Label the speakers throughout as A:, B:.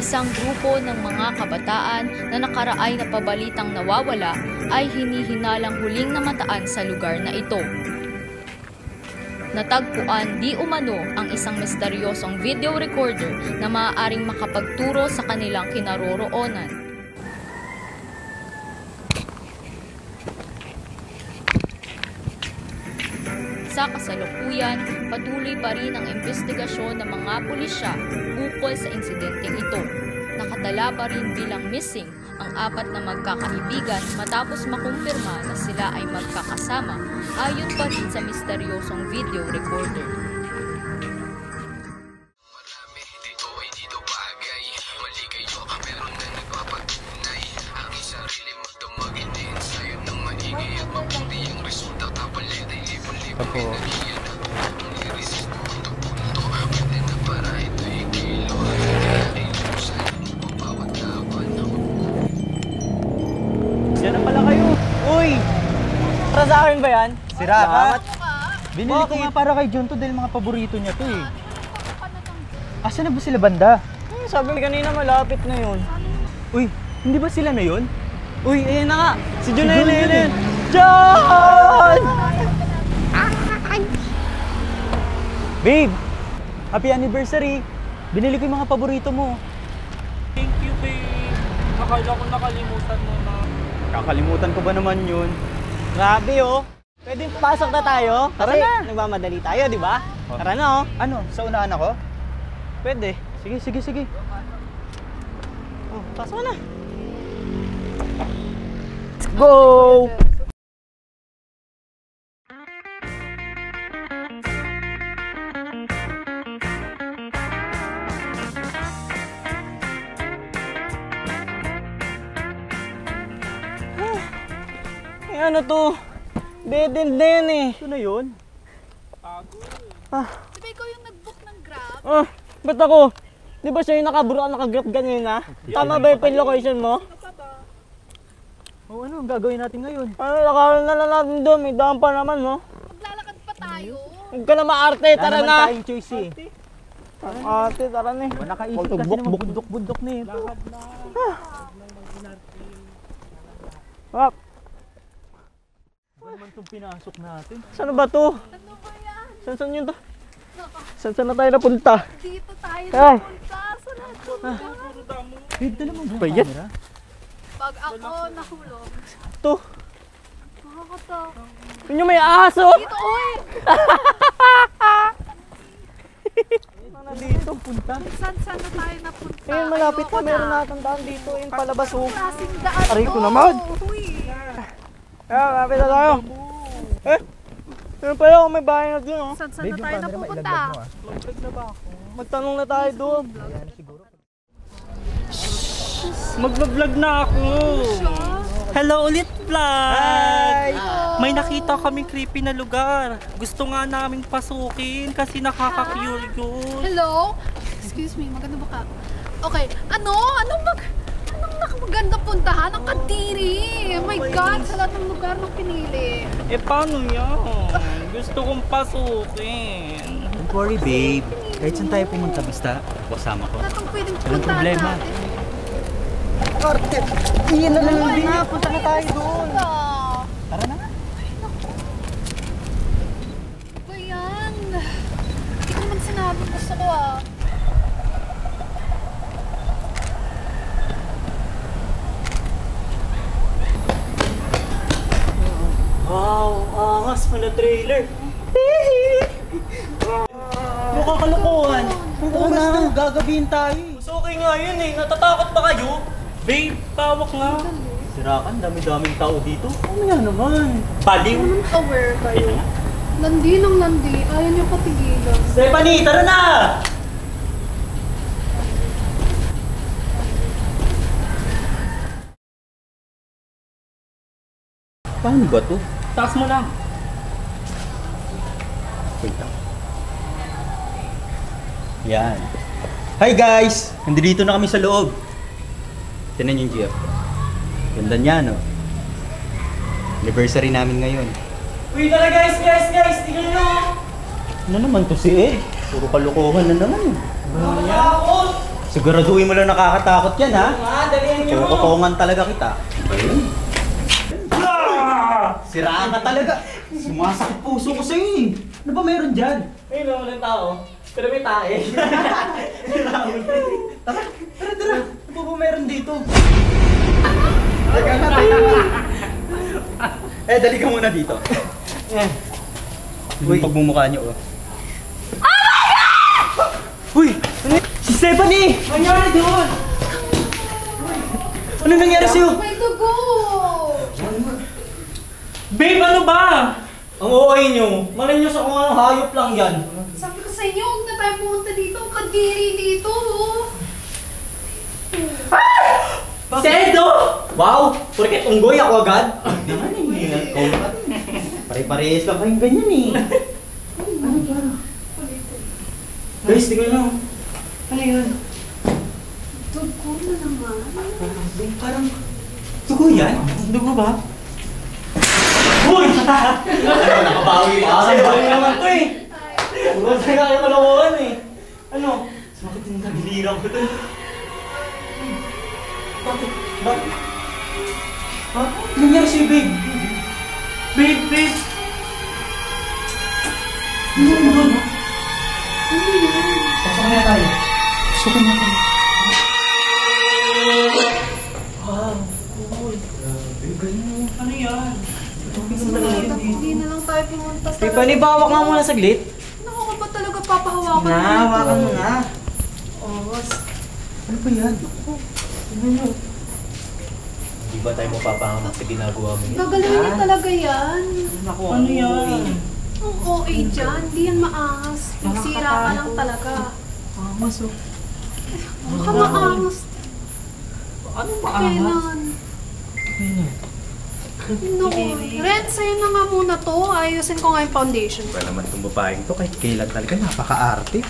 A: Isang grupo ng mga kabataan na nakaraay na pabalitang nawawala ay hinihinalang huling namataan sa lugar na ito. Natagpuan di umano ang isang misteryosong video recorder na maaaring makapagturo sa kanilang kinaroroonan. Sa kasalukuyan, patuloy pa rin ang investigasyon ng mga pulisya ukol sa insidenteng ito. Nakatala pa rin bilang missing ang 4 na magkakaibigan matapos makumpirma na sila ay magkakasama ayon pa rin sa misteryosong video recorder.
B: Opo. Diyan na pala kayo. Uy! Para sa akin ba yan? Sira ka? Binili ko nga para kay John to dahil mga paborito niya to eh. Asa na ba sila banda? Sabi mo kanina malapit na yun. Uy, hindi ba sila na yun? Uy, ayan na nga! Si John na yun! John! Babe! Happy anniversary! Binili ko yung mga paborito mo.
C: Thank you, babe. Akala ko nakalimutan mo na.
B: Kakalimutan ko ba naman yun?
D: Grabe oh! Pwede pasok na tayo?
B: Tara
D: Kasi
B: na!
D: nagmamadali tayo, di ba?
B: Oh.
D: Tara na oh!
B: Ano? Sa unahan ako?
D: Pwede.
B: Sige.
D: Oh, pasok na!
B: Let's go!
D: Ano to? Dead end na yan eh.
B: Ito na yun?
A: Di ba ikaw yung nag-book ng Grab?
D: Ba't ako? Di ba siya yung nakagrab ganyan na? Tama ba yung pin location mo?
B: Oh, ano ang gagawin natin ngayon?
D: Lakaran na lang natin doon. May daan pa naman, no?
A: Maglalakad pa tayo.
D: Huwag ka na maarte. Tara
B: Wala naman
D: na!
B: tayong choice eh.
D: Ate, tara na eh.
B: Nakaisip kasi ng bundok-bundok na eh.
D: Hop!
B: Ano naman itong pinasok natin?
D: Saan ba to?
A: Ano ba yan?
D: Saan yun to? Saan na tayo napunta?
A: Dito tayo
D: Ay.
A: napunta. Saan napunta?
B: Babe, dala mo yung
D: Ba yan?
B: camera?
A: Pag ako nahulog,
D: To.
A: nakakatakot.
D: Yun yung may aso!
A: Dito, oy!
D: Ano dito?
B: Punta.
A: Saan na tayo napunta?
D: Ayun, malapit
A: Ayoko
D: na. Meron natang daan dito. Yung palabas oh.
A: Klaseng daan
D: Aray ko
A: to.
D: naman.
A: Uy!
D: Malapit na tayo. Meron pala kung may bahay na dun oh.
A: Saan
B: Babe,
A: na
B: yung
A: tayo
B: camera
A: napupunta?
B: mailaglag mo ah.
D: Magtanong na tayo doon.
B: Ayan siguro.
C: Mag-vlog na ako. Hello ulit, vlog!
D: Hi!
C: May nakita kaming creepy na lugar. Gusto nga naming pasukin kasi nakaka-curious.
A: Hello? Excuse me, maganda ba ka? Okay, anong maganda puntahan? Ang Kadiri! Oh my God, sa lahat ng lugar ng pinili.
C: Eh paano yan? Gusto kong pasukin.
B: Don't worry babe. Kahit saan tayo pumunta basta kasama ko.
A: Wala itong pwedeng
B: Walang
A: puntahan
B: problema.
A: natin.
D: Arte! Iyan na lang din na. Punta na tayo doon.
B: Tara na nga.
A: Ba yan? Hindi ko naman sinabi. Gusto ko ah.
D: Wow, angas pa na trailer. Mukha kalokohan. Kung oras na, gagabihin tayo eh.
C: So okay nga yun eh. Natatakot ba kayo? Babe, tawak nga.
D: Sirakan, dami-daming tao dito. Ano yan naman?
C: Baliw.
A: Aware kayo. Landi ng landi. Ayaw niyo patigilan.
D: Stephanie, tara na!
B: Paano ba to?
C: Taas mo lang.
B: Wait lang. Yan. Hi guys! Nandito na kami sa loob. Tinan yung GF. Ganda niya, no? Anniversary namin ngayon.
D: Uy, tara guys! Tingnan nyo!
B: Ano naman to si Ed? Puro kalokohan na naman.
D: Nakakatakot!
B: Siguraduhin mo lang nakakatakot yan, ha?
D: Dalihan
B: Kukutungan talaga kita. Ayun. Siraan ka talaga. Sumasakit puso ko sa'yo eh. Ano ba meron dyan?
D: Ayun naman ang tao. Pero may tae.
B: Tara. Ano ba meron dito? Dali ka muna dito. Uy, pagmumukha niyo, oh. Oh my God! Uy! Si Stephanie!
D: Ano nangyari doon?
B: Ano nangyari sa'yo?
E: May dugo!
C: Babe, ano ba?
B: Ang OA niyo. Malay niyo sa kung anong hayop lang yan.
E: Sabi ko sa inyo, huwag na tayo pumunta dito. Ang kadiri dito.
B: Sedo! Wow! Porket unggoy ako agad. Hindi naman eh. Pare-parehas lang kayong ganyan eh. Ano ba? Guys, tingnan nyo. Ano yun?
E: Dugo na naman.
B: Parang dugo yan?
C: Dugo ba?
B: Uy! Ano, nakabawi pa. Nakabawi naman to eh. Puro tayo kayo kalawakan eh. Ano? Sumakit yung tagiliran ko to. Bakit? Bakit? Ha? Ano nangyari sa'yo, babe?
C: Babe!
B: Ano yun? Pasok na tayo. Pasok na tayo. Wow, cool. Grabe, ganyan.
C: Ano yan?
E: Hindi na lang tayo pumunta sa...
D: Tiffany, bawak nga muna saglit.
E: Naku, ka ba talaga papahawakan
D: Na, hawakan mo na.
E: Os.
B: Ano ba yan? Di ba tayo mapapahamak sa ginagawa mo yan?
E: Gagalawin niya talaga yan.
D: Naku,
C: Ano yan?
E: Ang OA dyan, hindi yan maangas. Sira ka lang talaga.
B: Angas oh.
E: Baka maangas.
C: Ano ba?
E: Kailan? Naku, Ren, sa'yo na nga muna to. Ayusin ko nga yung foundation.
B: Ba naman itong babaeng to kahit kailan talaga napaka-arte.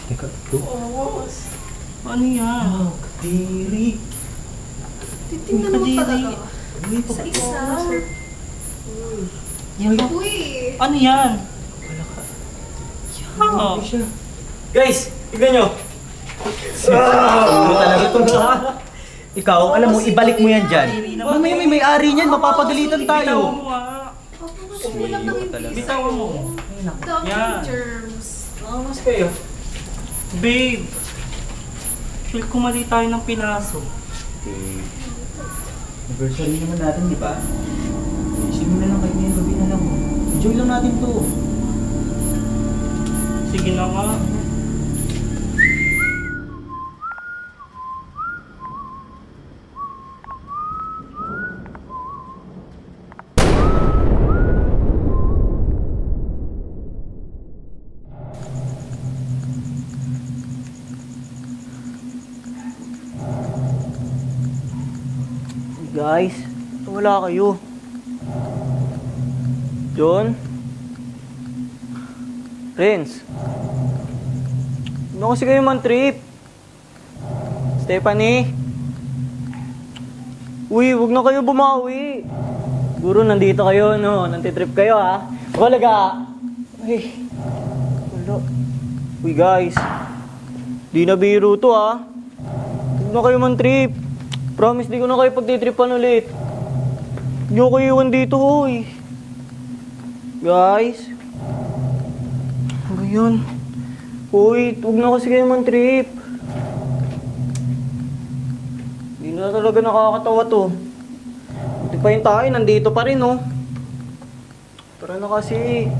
B: Teka, ito.
C: Ano yan?
B: Wow, kadiri.
E: Titingnan mo talaga. Sa isa. Uy.
C: Ano yan?
B: Ano siya? Guys, tignan nyo. Ano talaga ito? Ikaw, alam mo, ibalik mo yan dyan. Mamaya may may-ari niyan, mapapagalitan
C: Bitawan
B: tayo.
C: mo nga.
E: Kulang ng impisa.
C: Bitawan mo.
E: Dami
C: Yan.
E: ng germs.
B: Angas kayo.
C: Babe! Feel ko mali tayo ng pinaso.
B: Okay. Anniversary naman natin, di ba? Isip mo na lang kahit ngayong gabi na lang. Enjoy lang natin to.
C: Sige na nga.
D: Guys, wala kayo. John? Renz? Ano kasi kayo man trip? Stephanie? Uy, wag na kayo bumawi. Siguro nandito kayo, no? Nantitrip kayo, ha? Walaga! Ay, wala. Uy, guys. Di na biro to, ha? Wag na kayo man trip. Promise, di ko na kayo pagtitripan ulit. Hindi ko kayo iwan dito, hoy. Guys. Ano ba yun? Uy, huwag na kasi kayo man-trip. Hindi na talaga nakakatawa to. Buti pa yung tayo, nandito pa rin, oh. Tara na kasi.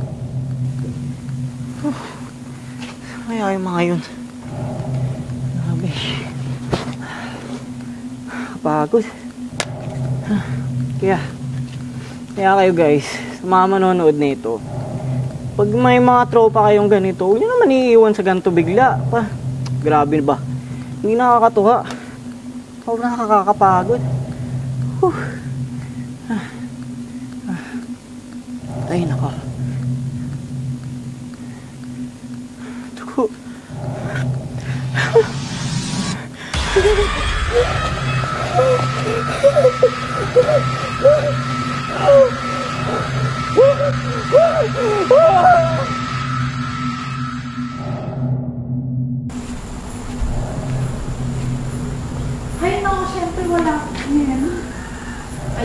D: Kaya yung mga yun. Grabe. Pagod. Kaya kayo guys, sa mga manonood nito, pag may mga tropa kayong ganito, huwag nyo naman iiwan sa ganito bigla. Grabe ba? Hindi nakakatuwa. Sobrang nakakapagod. Ay, nako. Tuko.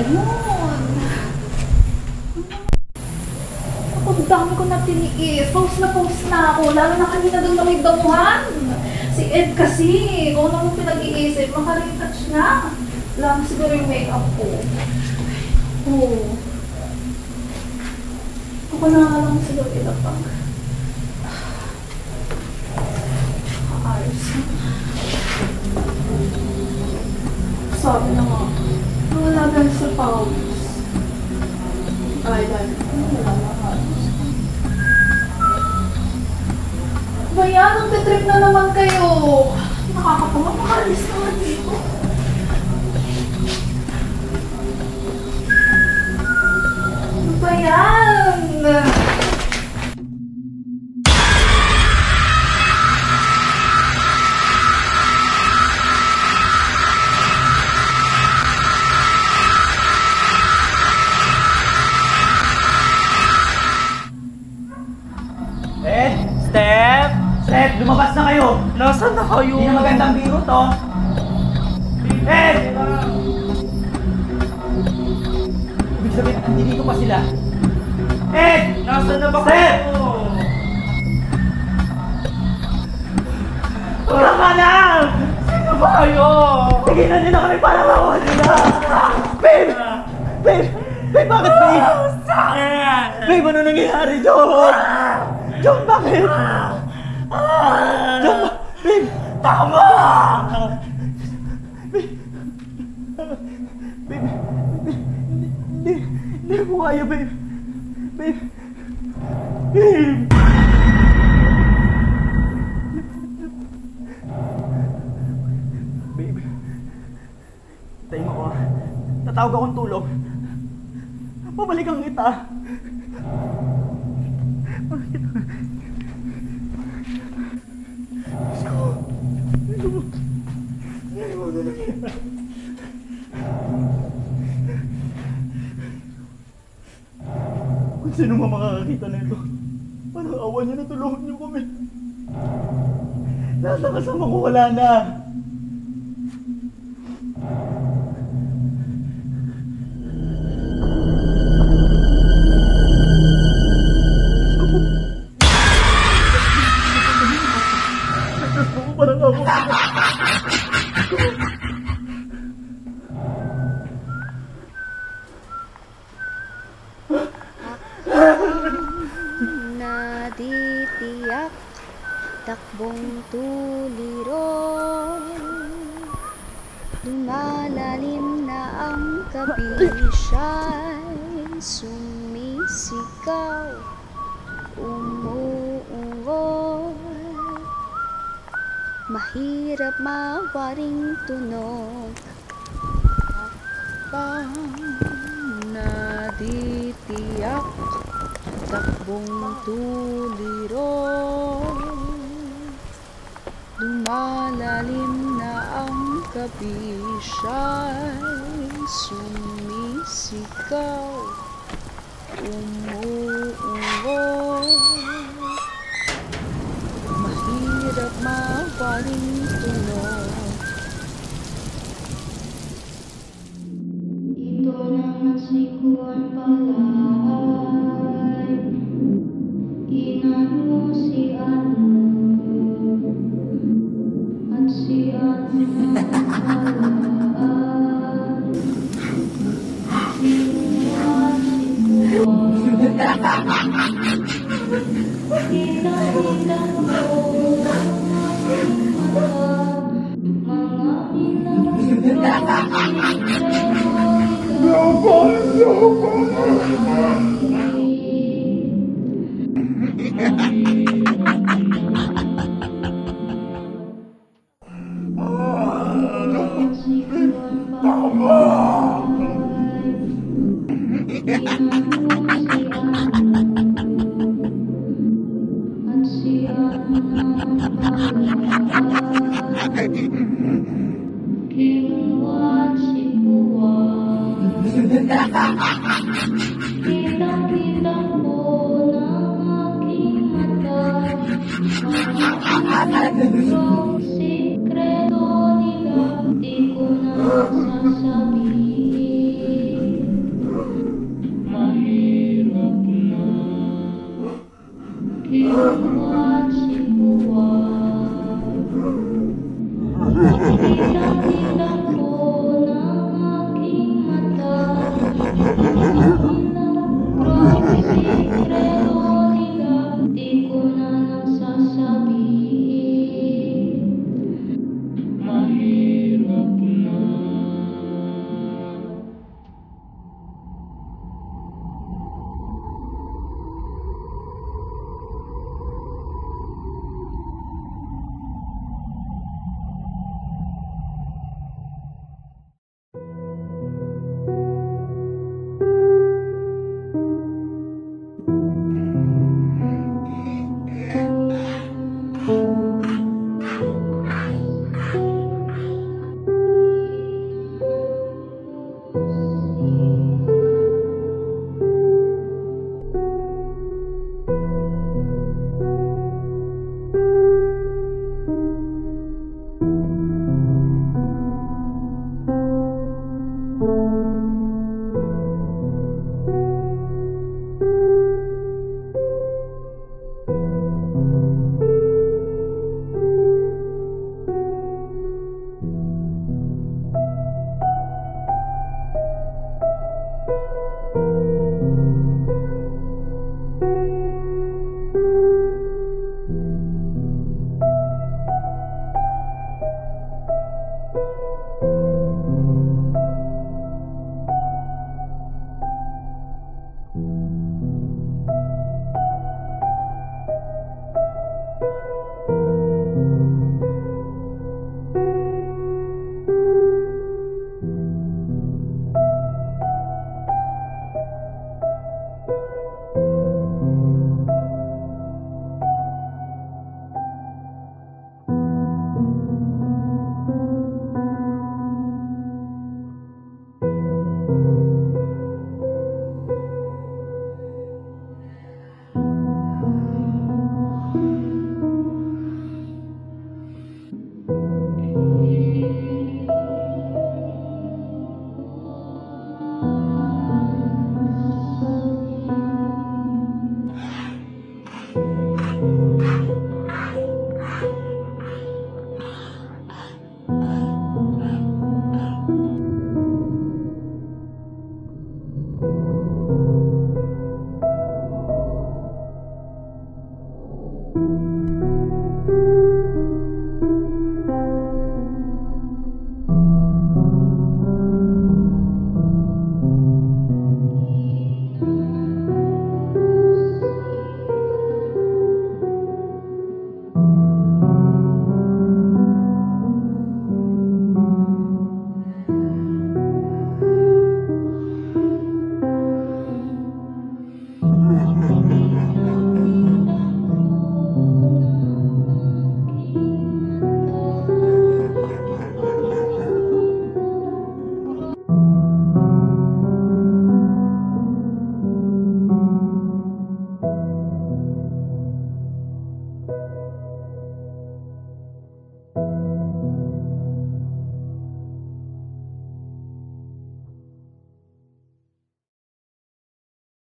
E: Ayun. Ang dami ko na tiniis. Post na ako. Lalo na kanina doon na may damuhan. Si Ed kasi, kung ano mo pinag-iisip, makaretouch na. Lang siguro yung makeup ko. Oo. Ako na nga lang siguro ilapag. Ayos. Sabi na nga, wala dahil sa pawis. Ay, dahil. Wala na halos. Bayan, nagtitrip na naman kayo. Nakakapama, makalis naman dito. Ano ba yan?
B: Steph, lumabas na kayo!
C: Nasaan na kayo?
B: Hindi na magandang biro to. Ibig sabihin, nandito pa sila.
C: Nasaan na ba
B: Steph!
C: kayo?
B: Wala ka na!
C: Sino ba kayo?
B: Tigilan niyo na kami para makuha nila! Babe! Babe! Babe, bakit babe? Babe, ano nangyayari, John? John, bakit? John, babe!
C: Tama!
B: Babe! Babe! Hindi ko kaya, babe! Babe! Babe! Babe! Tayo mo ako, ah. Tatawag akong tulong. Pabalikan kita. Kung sino man makakakita nito, parang awa niyo na, tulungan niyo kami. Nasa kasama ko, wala na. Parang ako.
F: Naditiyak, takbong tuliro, lumalalim na ang kabisay, sumisigaw, umuungol, mahirap mawaring tunog, pang naditiyak, takbong tuliro, lumalalim na ang kabisay, sumisigaw, umuungol, mahirap mawaring tunog.
G: Ito na nasikuan palay, inano si Ano, at si Ano palay, sinuwa si Kuwan, kitang-kitang ko ang aking mata, mga kitang-kitang ko ng aking mata, mga